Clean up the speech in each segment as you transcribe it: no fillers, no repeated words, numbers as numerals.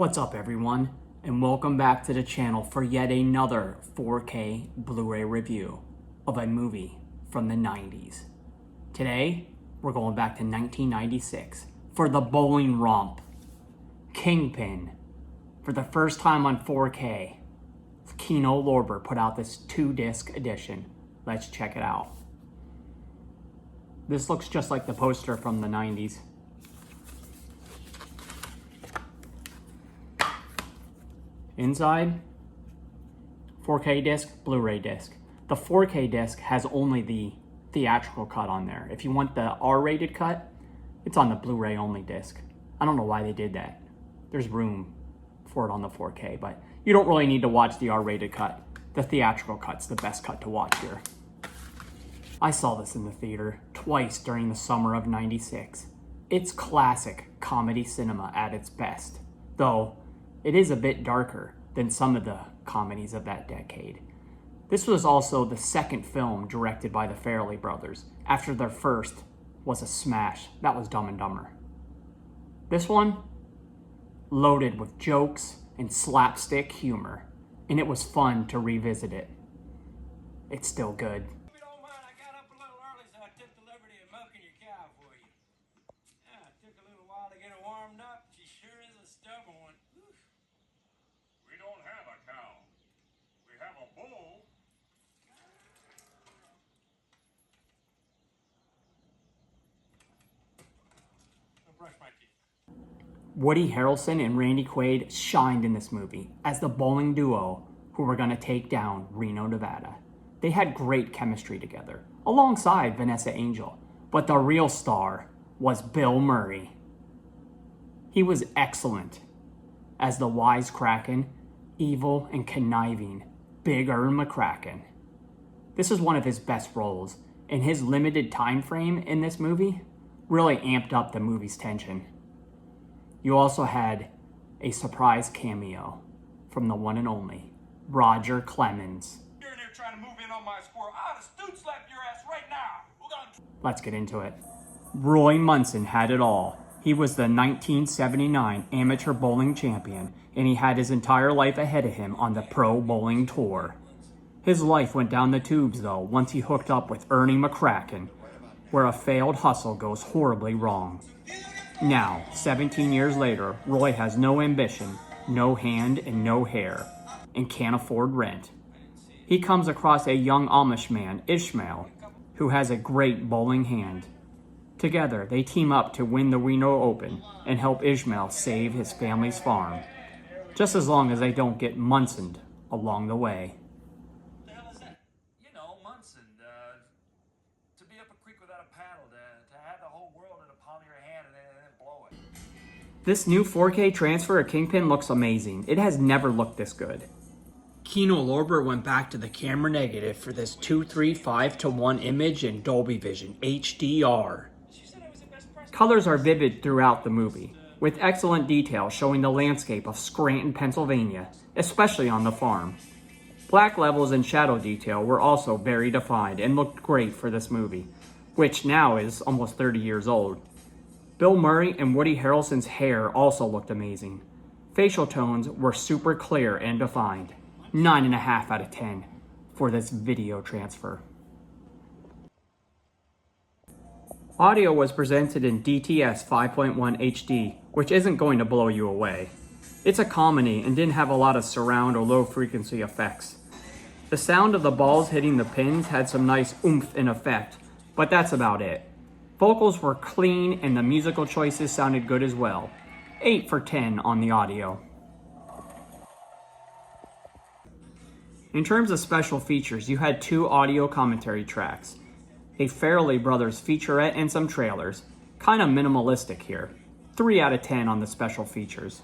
What's up everyone, and welcome back to the channel for yet another 4K Blu-ray review of a movie from the 90s. Today, we're going back to 1996 for the bowling romp, Kingpin. For the first time on 4K, Kino Lorber put out this 2-disc edition. Let's check it out. This looks just like the poster from the 90s. Inside, 4K disc, Blu-ray disc. The 4K disc has only the theatrical cut on there. If you want the R-rated cut, it's on the Blu-ray only disc. I don't know why they did that. There's room for it on the 4K, but you don't really need to watch the R-rated cut. The theatrical cut's the best cut to watch here. I saw this in the theater twice during the summer of '96. It's classic comedy cinema at its best, though it is a bit darker than some of the comedies of that decade. This was also the second film directed by the Farrelly brothers, after their first was a smash. That was Dumb and Dumber. This one, loaded with jokes and slapstick humor, and it was fun to revisit it. It's still good. If you don't mind, I got up a little early, so I took the liberty of milking your cow for you. Yeah, it took a little while to get her warmed up. She sure is a stubborn one. Whew. We don't have a cow. We have a bull. I'll brush my teeth. Woody Harrelson and Randy Quaid shined in this movie as the bowling duo who were going to take down Reno, Nevada. They had great chemistry together, alongside Vanessa Angel, but the real star was Bill Murray. He was excellent as the wisecracking, evil, and conniving Big Earn McCracken. This is one of his best roles, and his limited time frame in this movie really amped up the movie's tension. You also had a surprise cameo from the one and only Roger Clemens. You're in here trying to move in on my squirrel. I ought to stoot slap your ass right now. Let's get into it. Roy Munson had it all. He was the 1979 amateur bowling champion, and he had his entire life ahead of him on the pro bowling tour. His life went down the tubes, though, once he hooked up with Ernie McCracken, where a failed hustle goes horribly wrong. Now, 17 years later, Roy has no ambition, no hand, and no hair, and can't afford rent. He comes across a young Amish man, Ishmael, who has a great bowling hand. Together, they team up to win the Reno Open and help Ishmael save his family's farm, just as long as they don't get Munsoned along the way. What the hell is that? You know, Munson. To be up a creek without a paddle, to have the whole world in the palm of your hand and then blow it. This new 4K transfer of Kingpin looks amazing. It has never looked this good. Kino Lorber went back to the camera negative for this 2:3:5:1 image in Dolby Vision HDR. Colors are vivid throughout the movie, with excellent detail showing the landscape of Scranton, Pennsylvania, especially on the farm. Black levels and shadow detail were also very defined and looked great for this movie, which now is almost 30 years old. Bill Murray and Woody Harrelson's hair also looked amazing. Facial tones were super clear and defined. 9.5 out of 10 for this video transfer. Audio was presented in DTS 5.1 HD, which isn't going to blow you away. It's a comedy and didn't have a lot of surround or low frequency effects. The sound of the balls hitting the pins had some nice oomph and effect, but that's about it. Vocals were clean and the musical choices sounded good as well. 8 for 10 on the audio. In terms of special features, you had 2 audio commentary tracks, a Farrelly Brothers featurette, and some trailers. Kind of minimalistic here. 3 out of 10 on the special features.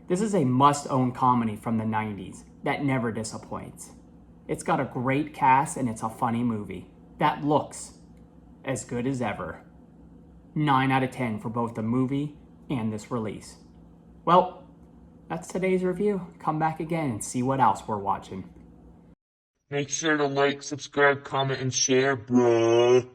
This is a must-own comedy from the 90s that never disappoints. It's got a great cast and it's a funny movie that looks as good as ever. 9 out of 10 for both the movie and this release. Well, that's today's review. Come back again and see what else we're watching. Make sure to like, subscribe, comment, and share, bruh.